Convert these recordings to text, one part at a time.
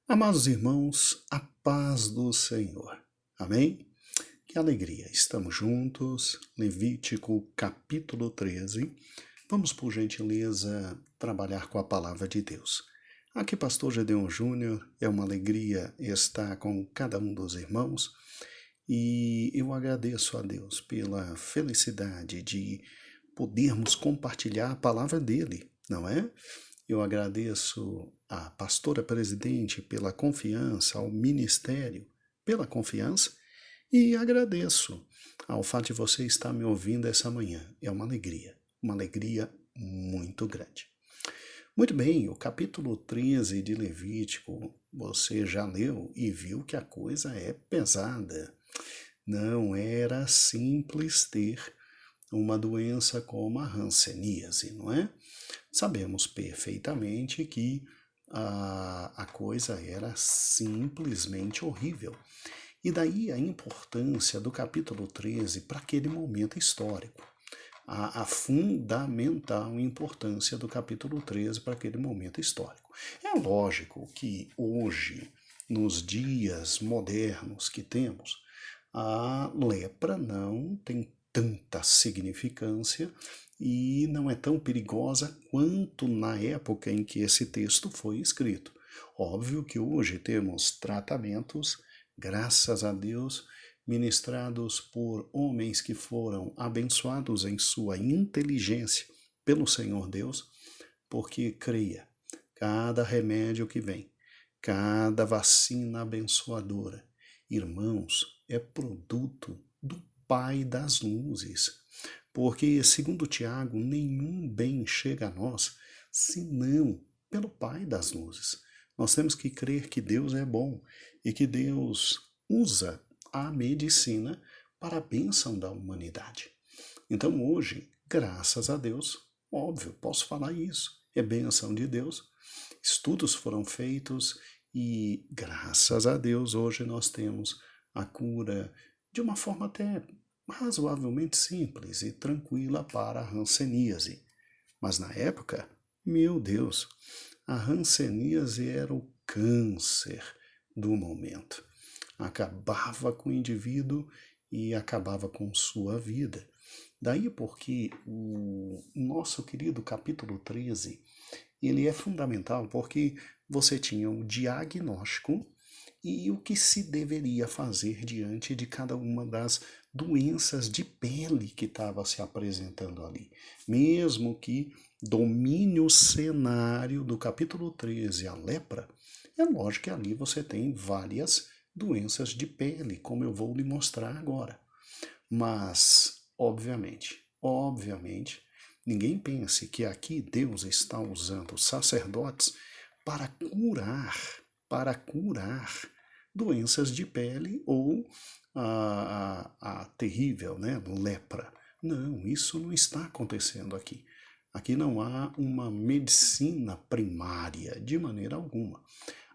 Amados irmãos, a paz do Senhor. Amém? Que alegria, estamos juntos. Levítico capítulo 13. Vamos, por gentileza, trabalhar com a palavra de Deus. Aqui, Pastor Gedeon Júnior, é uma alegria estar com cada um dos irmãos e eu agradeço a Deus pela felicidade de podermos compartilhar a palavra dele, não é? Eu agradeço à pastora presidente pela confiança, ao ministério pela confiança e agradeço ao fato de você estar me ouvindo essa manhã. É uma alegria muito grande. Muito bem, o capítulo 13 de Levítico, você já leu e viu que a coisa é pesada. Não era simples ter uma doença como a hanseníase, não é? Sabemos perfeitamente que a coisa era simplesmente horrível. E daí a importância do capítulo 13 para aquele momento histórico. A fundamental importância do capítulo 13 para aquele momento histórico. É lógico que hoje, nos dias modernos que temos, a lepra não tem tanta significância e não é tão perigosa quanto na época em que esse texto foi escrito. Óbvio que hoje temos tratamentos, graças a Deus, ministrados por homens que foram abençoados em sua inteligência pelo Senhor Deus, porque creia, cada remédio que vem, cada vacina abençoadora, irmãos, é produto do Pai das luzes. Porque, segundo Tiago, nenhum bem chega a nós senão pelo Pai das luzes. Nós temos que crer que Deus é bom e que Deus usa a medicina para a bênção da humanidade. Então, hoje, graças a Deus, óbvio, posso falar isso, é bênção de Deus. Estudos foram feitos e, graças a Deus, hoje nós temos a cura de uma forma até razoavelmente simples e tranquila para a hanseníase. Mas na época, meu Deus, a hanseníase era o câncer do momento. Acabava com o indivíduo e acabava com sua vida. Daí porque o nosso querido capítulo 13, ele é fundamental porque você tinha o diagnóstico e o que se deveria fazer diante de cada uma das doenças de pele que estava se apresentando ali. Mesmo que domine o cenário do capítulo 13, a lepra, é lógico que ali você tem várias doenças de pele, como eu vou lhe mostrar agora. Mas, obviamente, ninguém pense que aqui Deus está usando sacerdotes para curar doenças de pele ou a terrível, né, lepra. Não, isso não está acontecendo aqui. Aqui não há uma medicina primária, de maneira alguma.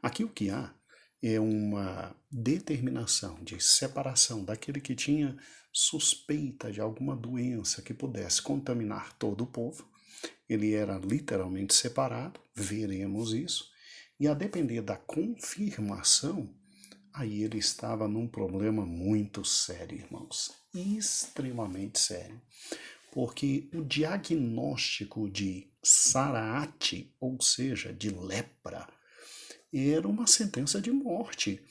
Aqui o que há é uma determinação de separação daquele que tinha suspeita de alguma doença que pudesse contaminar todo o povo. Ele era literalmente separado, veremos isso, e a depender da confirmação, aí ele estava num problema muito sério, irmãos, extremamente sério, porque o diagnóstico de Saraate, ou seja, de lepra, era uma sentença de morte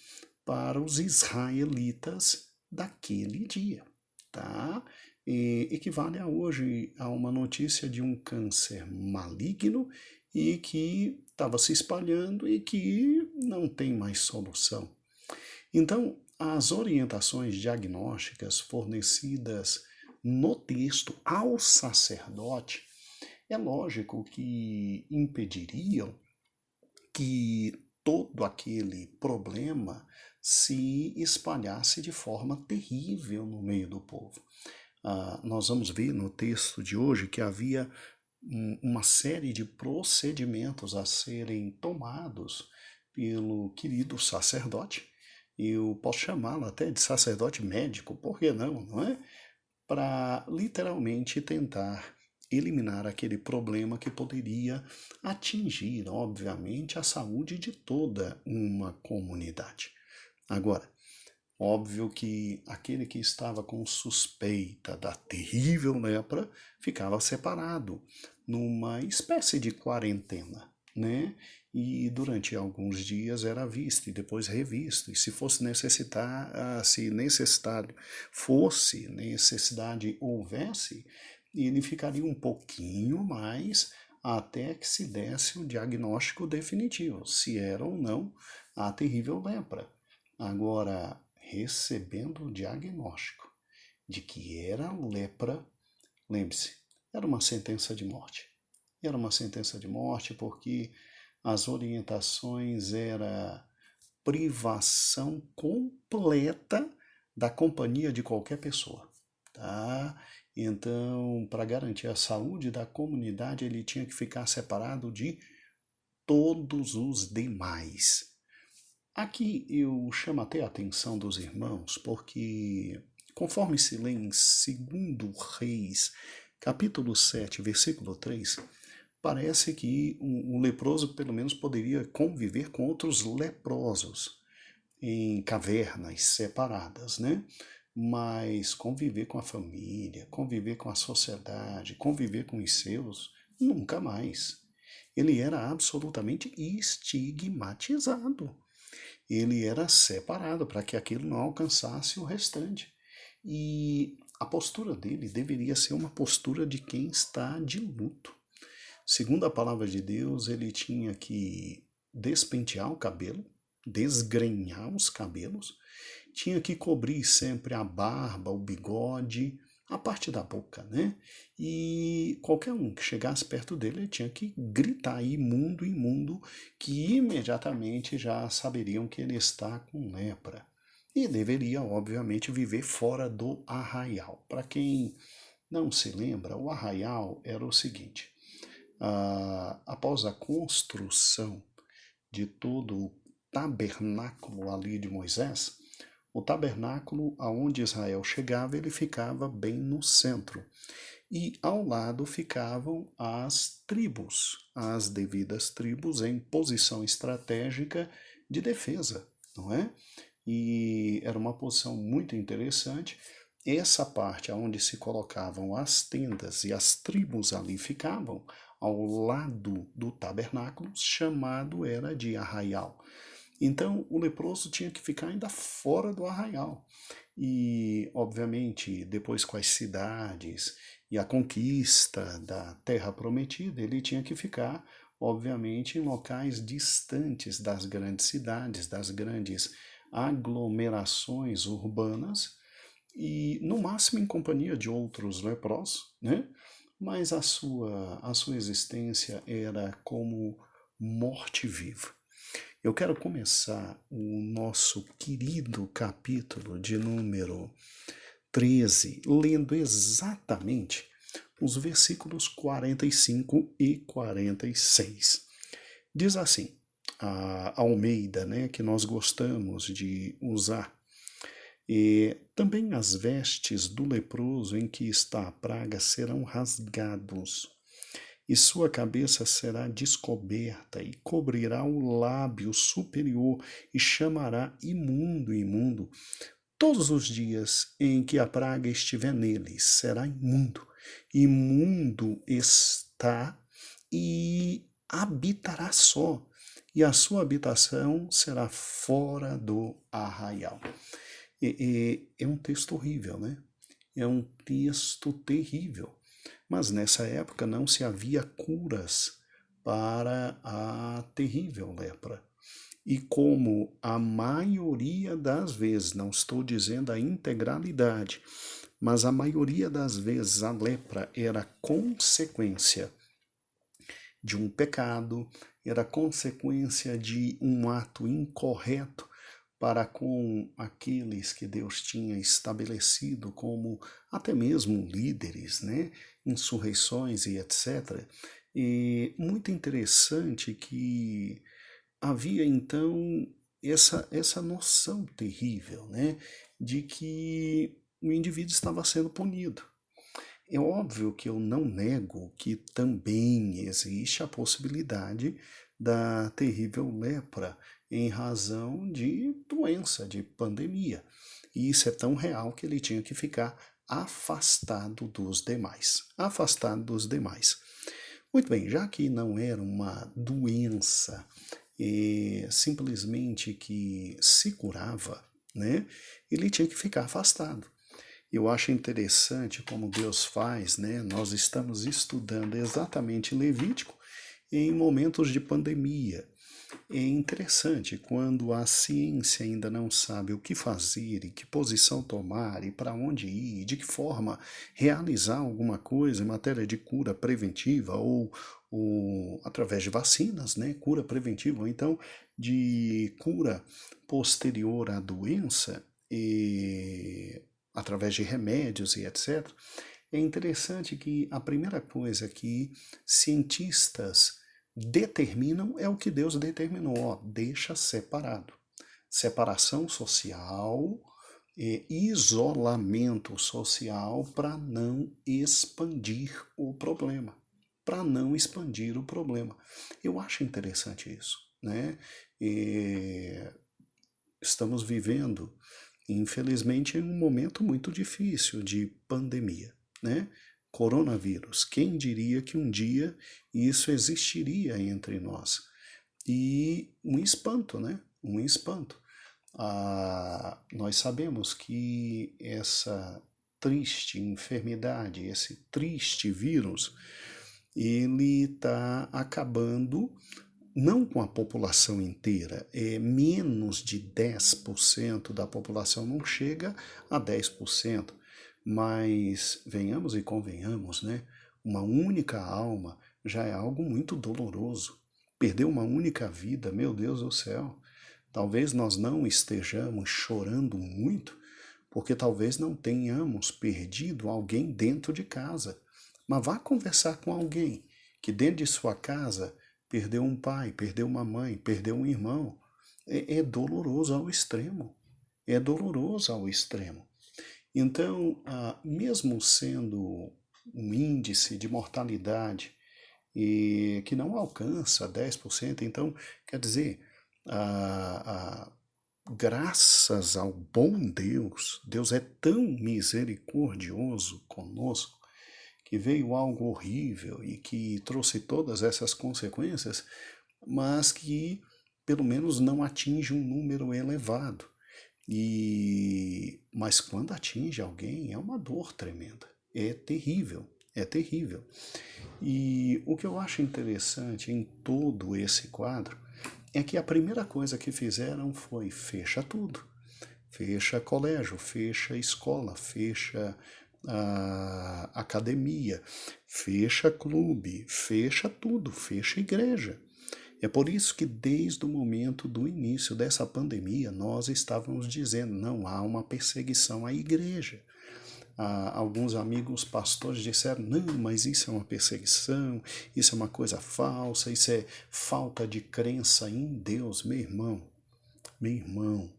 para os israelitas daquele dia, tá? E equivale a hoje a uma notícia de um câncer maligno e que estava se espalhando e que não tem mais solução. Então, as orientações diagnósticas fornecidas no texto ao sacerdote, é lógico que impediriam que todo aquele problema se espalhasse de forma terrível no meio do povo. Nós vamos ver no texto de hoje que havia uma série de procedimentos a serem tomados pelo querido sacerdote. Eu posso chamá-lo até de sacerdote médico, por que não, não é? Para literalmente tentar eliminar aquele problema que poderia atingir, obviamente, a saúde de toda uma comunidade. Agora, óbvio que aquele que estava com suspeita da terrível lepra ficava separado numa espécie de quarentena, né? E durante alguns dias era visto e depois revisto. E se fosse se necessidade houvesse, ele ficaria um pouquinho mais até que se desse o diagnóstico definitivo, se era ou não a terrível lepra. Agora, recebendo o diagnóstico de que era lepra, lembre-se, era uma sentença de morte. Era uma sentença de morte porque as orientações era privação completa da companhia de qualquer pessoa, tá? Então, para garantir a saúde da comunidade, ele tinha que ficar separado de todos os demais. Aqui eu chamo até a atenção dos irmãos, porque conforme se lê em 2 Reis, capítulo 7, versículo 3, parece que o leproso pelo menos poderia conviver com outros leprosos em cavernas separadas, né? Mas conviver com a família, conviver com a sociedade, conviver com os seus, nunca mais. Ele era absolutamente estigmatizado. Ele era separado para que aquilo não alcançasse o restante. E a postura dele deveria ser uma postura de quem está de luto. Segundo a palavra de Deus, ele tinha que despentear o cabelo, desgrenhar os cabelos, tinha que cobrir sempre a barba, o bigode, a parte da boca, né? E qualquer um que chegasse perto dele tinha que gritar imundo, imundo, que imediatamente já saberiam que ele está com lepra. E deveria, obviamente, viver fora do arraial. Para quem não se lembra, o arraial era o seguinte: após a construção de todo o tabernáculo ali de Moisés, o tabernáculo aonde Israel chegava, ele ficava bem no centro. E ao lado ficavam as tribos, as devidas tribos em posição estratégica de defesa, não é? E era uma posição muito interessante. Essa parte onde se colocavam as tendas e as tribos ali ficavam, ao lado do tabernáculo, chamado era de arraial. Então o leproso tinha que ficar ainda fora do arraial. E, obviamente, depois com as cidades e a conquista da terra prometida, ele tinha que ficar, obviamente, em locais distantes das grandes cidades, das grandes aglomerações urbanas, e no máximo em companhia de outros leprosos, né? Mas a sua existência era como morte-viva. Eu quero começar o nosso querido capítulo de número 13, lendo exatamente os versículos 45 e 46. Diz assim, a Almeida, né, que nós gostamos de usar: e também as vestes do leproso em que está a praga serão rasgados, e sua cabeça será descoberta, e cobrirá o lábio superior, e chamará imundo, imundo. Todos os dias em que a praga estiver nele, será imundo. Imundo está e habitará só, e a sua habitação será fora do arraial. É um texto horrível, né? É um texto terrível. Mas nessa época não se havia curas para a terrível lepra. E como a maioria das vezes, não estou dizendo a integralidade, mas a maioria das vezes a lepra era consequência de um pecado, era consequência de um ato incorreto para com aqueles que Deus tinha estabelecido como até mesmo líderes, né? Insurreições e etc. E muito interessante que havia então essa noção terrível, né? De que o indivíduo estava sendo punido. É óbvio que eu não nego que também existe a possibilidade da terrível lepra em razão de doença, de pandemia. E isso é tão real que ele tinha que ficar afastado dos demais. Afastado dos demais. Muito bem, já que não era uma doença simplesmente que se curava, né? Ele tinha que ficar afastado. Eu acho interessante como Deus faz, né? Nós estamos estudando exatamente Levítico em momentos de pandemia. É interessante quando a ciência ainda não sabe o que fazer e que posição tomar e para onde ir, de que forma realizar alguma coisa em matéria de cura preventiva ou através de vacinas, né? Cura preventiva, ou então de cura posterior à doença e através de remédios e etc. É interessante que a primeira coisa que cientistas determinam é o que Deus determinou, ó, deixa separado. Separação social e isolamento social para não expandir o problema. Para não expandir o problema. Eu acho interessante isso, né? E estamos vivendo, infelizmente, em um momento muito difícil de pandemia, né? Coronavírus. Quem diria que um dia isso existiria entre nós? E um espanto, né? Um espanto. Nós sabemos que essa triste enfermidade, esse triste vírus, ele está acabando não com a população inteira, menos de 10% da população, não chega a 10%, mas venhamos e convenhamos, né? Uma única alma já é algo muito doloroso. Perder uma única vida, meu Deus do céu. Talvez nós não estejamos chorando muito, porque talvez não tenhamos perdido alguém dentro de casa. Mas vá conversar com alguém que dentro de sua casa perdeu um pai, perdeu uma mãe, perdeu um irmão. É doloroso ao extremo. É doloroso ao extremo. Então, mesmo sendo um índice de mortalidade que não alcança 10%, então, quer dizer, graças ao bom Deus, Deus é tão misericordioso conosco, que veio algo horrível e que trouxe todas essas consequências, mas que pelo menos não atinge um número elevado. Mas quando atinge alguém é uma dor tremenda, é terrível, é terrível. E o que eu acho interessante em todo esse quadro é que a primeira coisa que fizeram foi fecha tudo. Fecha colégio, fecha escola, fecha academia, fecha clube, fecha tudo, fecha igreja. É por isso que desde o momento do início dessa pandemia nós estávamos dizendo não há uma perseguição à igreja. Alguns amigos pastores disseram, não, mas isso é uma perseguição, isso é uma coisa falsa, isso é falta de crença em Deus. Meu irmão,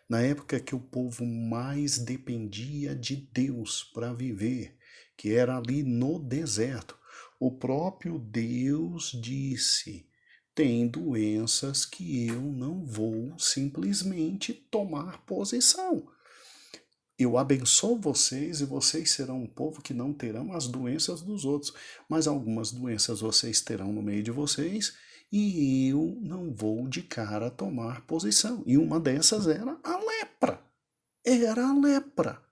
na época que o povo mais dependia de Deus para viver, que era ali no deserto, o próprio Deus disse, tem doenças que eu não vou simplesmente tomar posição. Eu abençoo vocês e vocês serão um povo que não terão as doenças dos outros, mas algumas doenças vocês terão no meio de vocês e eu não vou de cara tomar posição. E uma dessas era a lepra. Era a lepra.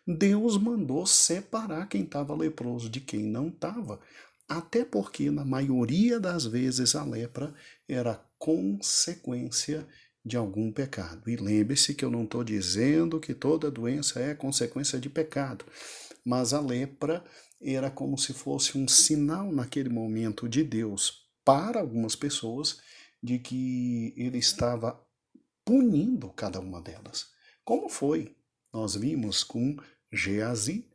Deus mandou separar quem estava leproso de quem não estava. Até porque, na maioria das vezes, a lepra era consequência de algum pecado. E lembre-se que eu não estou dizendo que toda doença é consequência de pecado, mas a lepra era como se fosse um sinal naquele momento de Deus para algumas pessoas de que ele estava punindo cada uma delas. Como foi? Nós vimos com Geazi,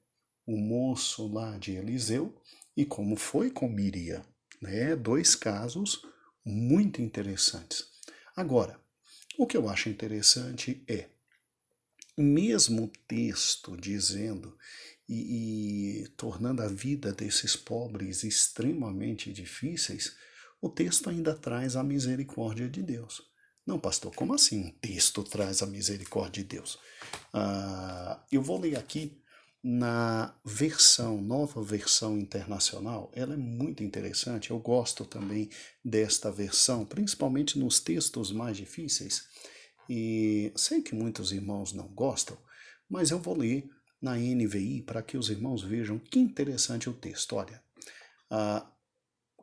o moço lá de Eliseu, e como foi com Miria, né? Dois casos muito interessantes. Agora, o que eu acho interessante é, mesmo o texto dizendo e tornando a vida desses pobres extremamente difíceis, o texto ainda traz a misericórdia de Deus. Não, pastor, como assim um texto traz a misericórdia de Deus? Eu vou ler aqui na nova versão internacional. Ela é muito interessante, eu gosto também desta versão, principalmente nos textos mais difíceis. E sei que muitos irmãos não gostam, mas eu vou ler na NVI para que os irmãos vejam que interessante o texto. Olha,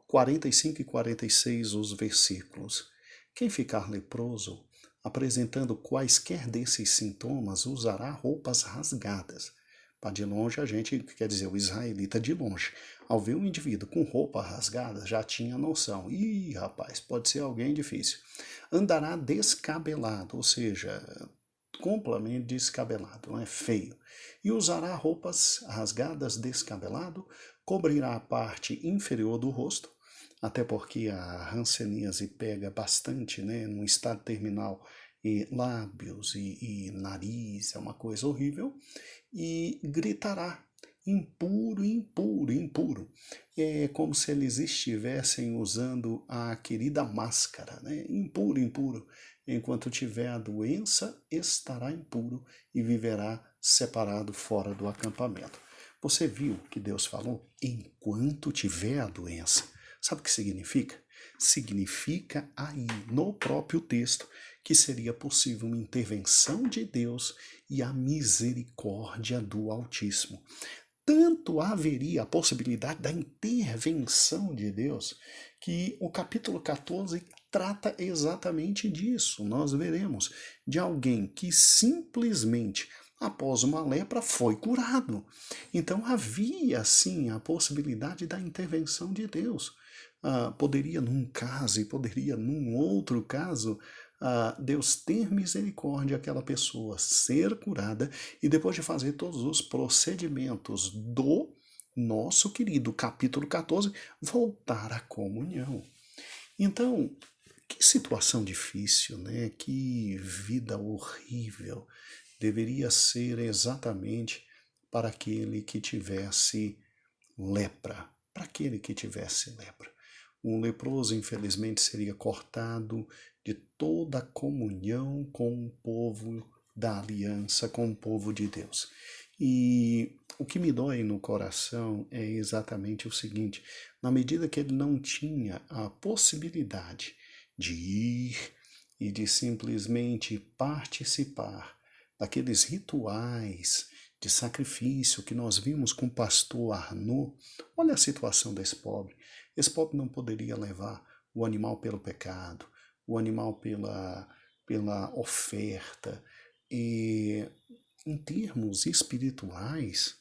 45 e 46 os versículos. Quem ficar leproso, apresentando quaisquer desses sintomas, usará roupas rasgadas. Para de longe, a gente, quer dizer, o israelita de longe, ao ver um indivíduo com roupa rasgada, já tinha noção. Ih, rapaz, pode ser alguém difícil. Andará descabelado, ou seja, completamente descabelado, não é feio. E usará roupas rasgadas descabelado, cobrirá a parte inferior do rosto, até porque a hanseníase pega bastante, né, no estado terminal, e lábios e nariz, é uma coisa horrível, e gritará, impuro, impuro, impuro. É como se eles estivessem usando a querida máscara, né? Impuro, impuro. Enquanto tiver a doença, estará impuro e viverá separado fora do acampamento. Você viu que Deus falou? Enquanto tiver a doença. Sabe o que significa? Significa aí, no próprio texto, que seria possível uma intervenção de Deus e a misericórdia do Altíssimo. Tanto haveria a possibilidade da intervenção de Deus, que o capítulo 14 trata exatamente disso. Nós veremos de alguém que simplesmente, após uma lepra, foi curado. Então havia, sim, a possibilidade da intervenção de Deus. Poderia num caso e poderia num outro caso, Deus ter misericórdia aquela pessoa ser curada e depois de fazer todos os procedimentos do nosso querido capítulo 14, voltar à comunhão. Então, que situação difícil, né? Que vida horrível deveria ser exatamente para aquele que tivesse lepra, para aquele que tivesse lepra. Um leproso, infelizmente, seria cortado de toda a comunhão com o povo da aliança, com o povo de Deus. E o que me dói no coração é exatamente o seguinte: na medida que ele não tinha a possibilidade de ir e de simplesmente participar daqueles rituais de sacrifício que nós vimos com o pastor Arnaud, olha a situação desse pobre. Esse pobre não poderia levar o animal pelo pecado, o animal pela oferta. E em termos espirituais,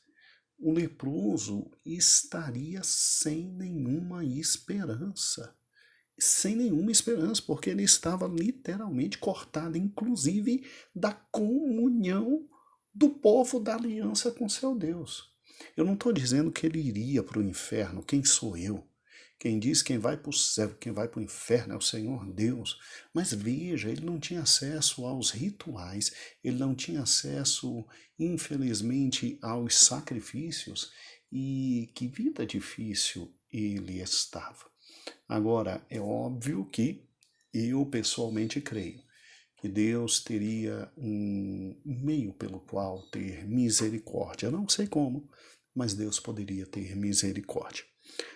o leproso estaria sem nenhuma esperança. Sem nenhuma esperança, porque ele estava literalmente cortado, inclusive da comunhão do povo da aliança com seu Deus. Eu não estou dizendo que ele iria para o inferno. Quem sou eu? Quem diz quem vai para o céu, quem vai para o inferno é o Senhor Deus. Mas veja, ele não tinha acesso aos rituais, ele não tinha acesso, infelizmente, aos sacrifícios, e que vida difícil ele estava. Agora, é óbvio que eu pessoalmente creio que Deus teria um meio pelo qual ter misericórdia. Não sei como, mas Deus poderia ter misericórdia.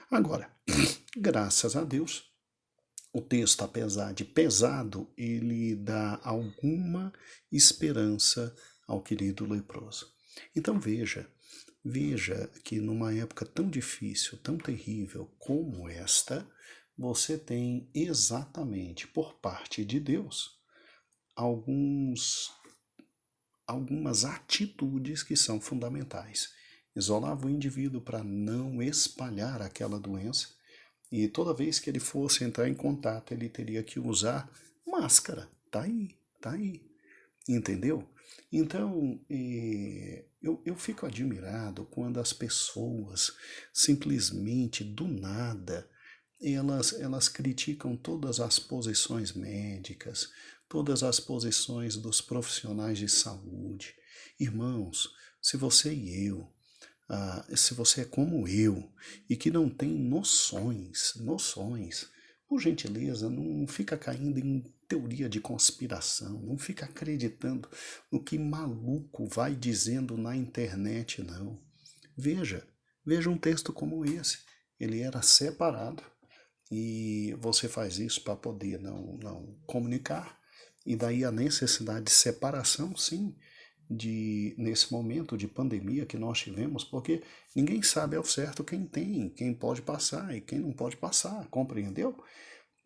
Agora, graças a Deus, o texto, apesar de pesado, ele dá alguma esperança ao querido leproso. Então veja que numa época tão difícil, tão terrível como esta, você tem exatamente por parte de Deus algumas atitudes que são fundamentais. Isolava o indivíduo para não espalhar aquela doença, e toda vez que ele fosse entrar em contato, ele teria que usar máscara. Tá aí. Entendeu? Então, eu fico admirado quando as pessoas simplesmente do nada elas criticam todas as posições médicas, todas as posições dos profissionais de saúde. Irmãos, se você e eu se você é como eu e que não tem noções, por gentileza, não fica caindo em teoria de conspiração, não fica acreditando no que maluco vai dizendo na internet, não. Veja um texto como esse. Ele era separado e você faz isso para poder não comunicar, e daí a necessidade de separação, sim, nesse momento de pandemia que nós tivemos, porque ninguém sabe ao certo quem tem, quem pode passar e quem não pode passar, compreendeu?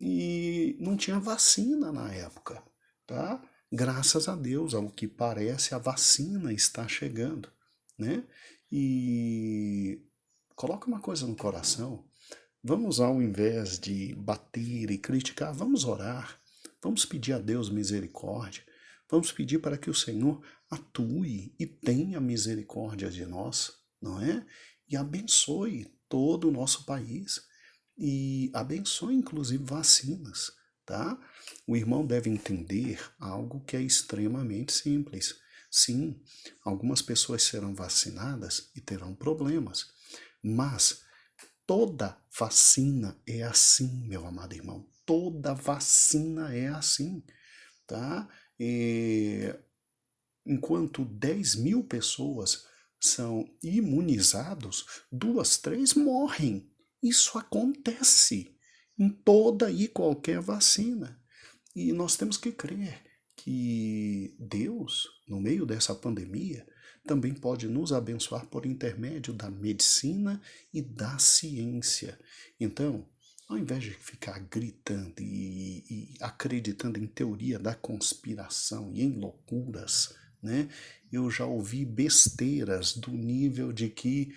E não tinha vacina na época, tá? Graças a Deus, ao que parece, a vacina está chegando, né? E coloca uma coisa no coração. Vamos, ao invés de bater e criticar, vamos orar. Vamos pedir a Deus misericórdia. Vamos pedir para que o Senhor atue e tenha misericórdia de nós, não é? E abençoe todo o nosso país. E abençoe, inclusive, vacinas, tá? O irmão deve entender algo que é extremamente simples. Sim, algumas pessoas serão vacinadas e terão problemas, mas toda vacina é assim, meu amado irmão. Toda vacina é assim, tá? Enquanto 10.000 pessoas são imunizados, 2, 3 morrem. Isso acontece em toda e qualquer vacina. E nós temos que crer que Deus, no meio dessa pandemia, também pode nos abençoar por intermédio da medicina e da ciência. Então, ao invés de ficar gritando e acreditando em teoria da conspiração e em loucuras, né, eu já ouvi besteiras do nível de que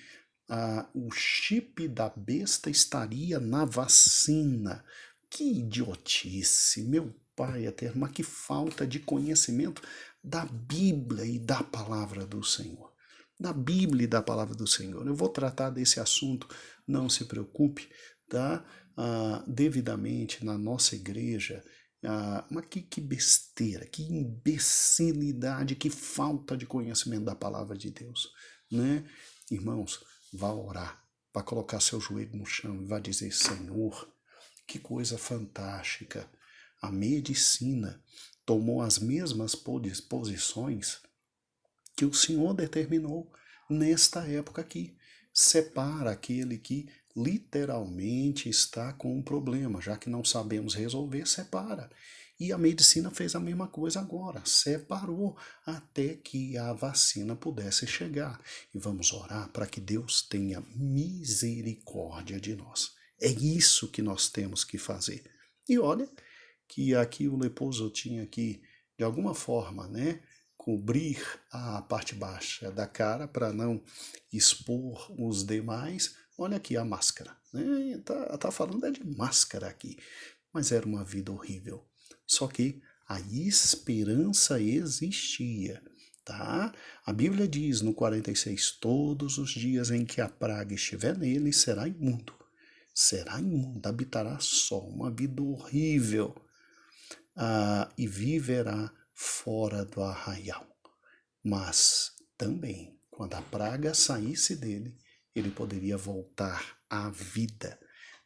o chip da besta estaria na vacina. Que idiotice, meu pai eterno, mas que falta de conhecimento da Bíblia e da palavra do Senhor. Da Bíblia e da palavra do Senhor. Eu vou tratar desse assunto, não se preocupe, tá? Devidamente na nossa igreja. Mas que besteira, que imbecilidade, que falta de conhecimento da palavra de Deus, né? Irmãos, vá orar, vá colocar seu joelho no chão e vá dizer: Senhor, que coisa fantástica! A medicina tomou as mesmas posições que o Senhor determinou nesta época aqui. Separa aquele que literalmente está com um problema, já que não sabemos resolver, separa. E a medicina fez a mesma coisa agora, separou até que a vacina pudesse chegar. E vamos orar para que Deus tenha misericórdia de nós. É isso que nós temos que fazer. E olha que aqui o leproso tinha que, de alguma forma, né, cobrir a parte baixa da cara para não expor os demais. Olha aqui a máscara, né? Tá falando é de máscara aqui, mas era uma vida horrível. Só que a esperança existia, tá? A Bíblia diz no 46, todos os dias em que a praga estiver nele, será imundo, habitará só, uma vida horrível, e viverá fora do arraial. Mas também, quando a praga saísse dele, ele poderia voltar à vida.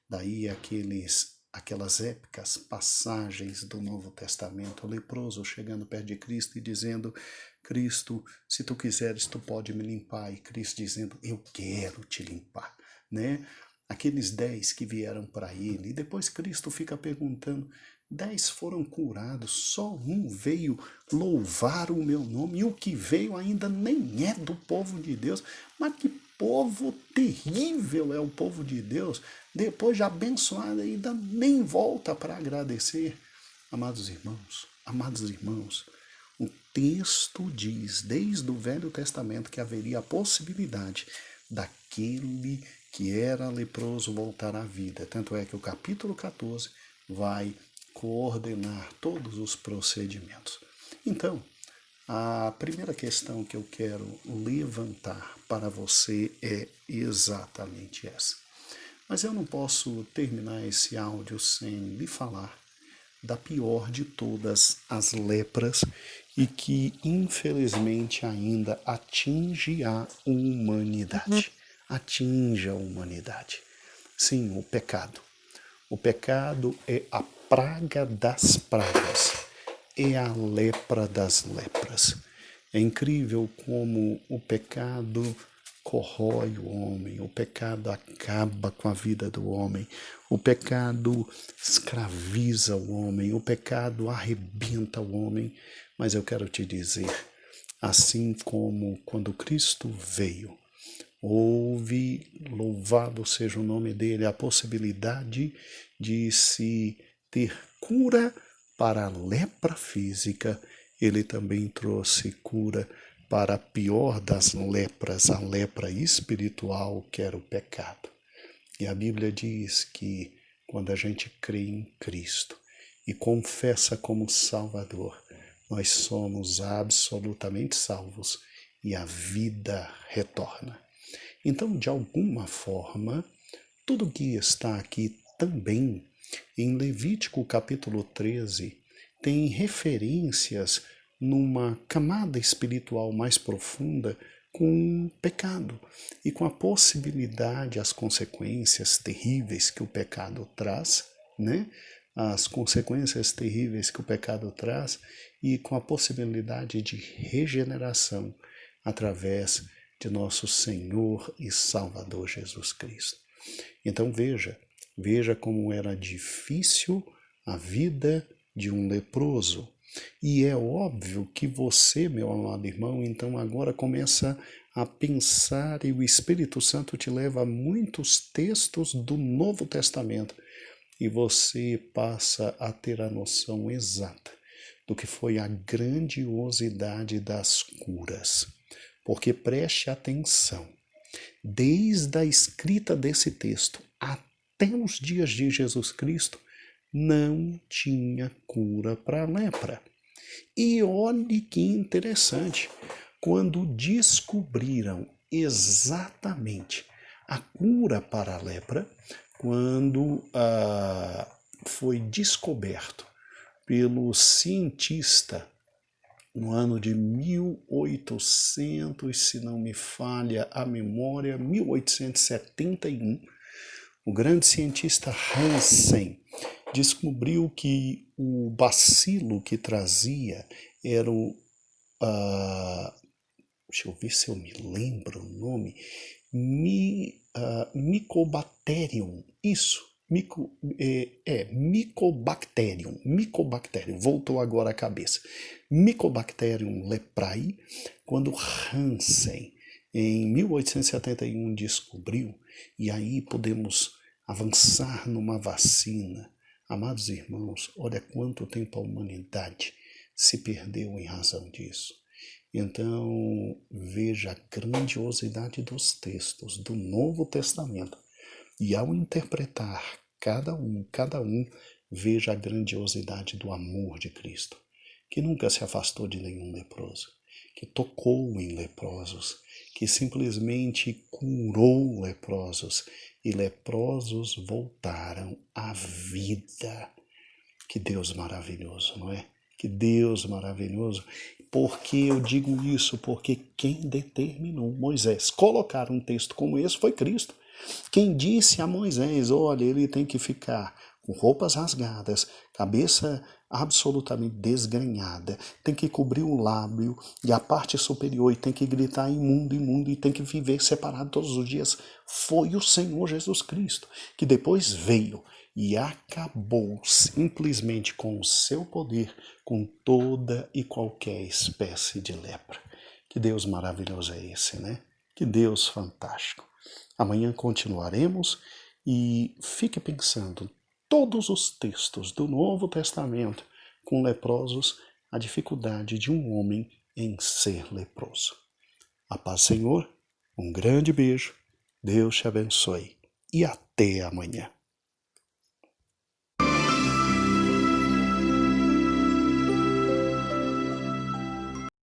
Daí aquelas épicas passagens do Novo Testamento, o leproso chegando perto de Cristo e dizendo: Cristo, se tu quiseres, tu pode me limpar. E Cristo dizendo: eu quero te limpar, né? Aqueles 10 que vieram para ele, e depois Cristo fica perguntando: 10 foram curados, só um veio louvar o meu nome, e o que veio ainda nem é do povo de Deus. Mas que povo terrível é o povo de Deus! Depois de abençoado, ainda nem volta para agradecer. Amados irmãos, o texto diz, desde o Velho Testamento, que haveria a possibilidade daquele que era leproso voltar à vida. Tanto é que o capítulo 14 vai coordenar todos os procedimentos. Então, a primeira questão que eu quero levantar para você é exatamente essa. Mas eu não posso terminar esse áudio sem lhe falar da pior de todas as lepras e que infelizmente ainda atinge a humanidade. Atinge a humanidade. Sim, o pecado. O pecado é a praga das pragas, é a lepra das lepras. É incrível como o pecado corrói o homem, o pecado acaba com a vida do homem, o pecado escraviza o homem, o pecado arrebenta o homem. Mas eu quero te dizer, assim como quando Cristo veio, houve, louvado seja o nome dele, a possibilidade de se ter cura para a lepra física, ele também trouxe cura para a pior das lepras, a lepra espiritual, que era o pecado. E a Bíblia diz que quando a gente crê em Cristo e confessa como Salvador, nós somos absolutamente salvos e a vida retorna. Então, de alguma forma, tudo que está aqui também em Levítico capítulo 13 tem referências numa camada espiritual mais profunda com o pecado e com a possibilidade, as consequências terríveis que o pecado traz, né? As consequências terríveis que o pecado traz e com a possibilidade de regeneração através de nosso Senhor e Salvador Jesus Cristo. Então veja como era difícil a vida de um leproso. E é óbvio que você, meu amado irmão, então agora começa a pensar e o Espírito Santo te leva a muitos textos do Novo Testamento e você passa a ter a noção exata do que foi a grandiosidade das curas. Porque preste atenção, desde a escrita desse texto até os dias de Jesus Cristo, não tinha cura para a lepra. E olhe que interessante, quando descobriram exatamente a cura para a lepra, quando foi descoberto pelo cientista no ano de 1800, se não me falha a memória, 1871, o grande cientista Hansen descobriu que o bacilo que trazia era o... deixa eu ver se eu me lembro o nome. Mycobacterium. Isso. Mycobacterium. Mycobacterium. Voltou agora à cabeça. Mycobacterium leprae, quando Hansen, em 1871, descobriu, e aí podemos avançar numa vacina. Amados irmãos, olha quanto tempo a humanidade se perdeu em razão disso. Então, veja a grandiosidade dos textos do Novo Testamento. E ao interpretar cada um, veja a grandiosidade do amor de Cristo, que nunca se afastou de nenhum leproso, que tocou em leprosos, que simplesmente curou leprosos, e leprosos voltaram à vida. Que Deus maravilhoso, não é? Que Deus maravilhoso. Por que eu digo isso? Porque quem determinou Moisés colocar um texto como esse foi Cristo. Quem disse a Moisés, olha, ele tem que ficar com roupas rasgadas, cabeça absolutamente desgrenhada, tem que cobrir o lábio e a parte superior e tem que gritar imundo, imundo e tem que viver separado todos os dias, foi o Senhor Jesus Cristo, que depois veio e acabou simplesmente com o seu poder com toda e qualquer espécie de lepra. Que Deus maravilhoso é esse, né? Que Deus fantástico. Amanhã continuaremos e fique pensando, todos os textos do Novo Testamento com leprosos, a dificuldade de um homem em ser leproso. A paz, Senhor, um grande beijo, Deus te abençoe e até amanhã.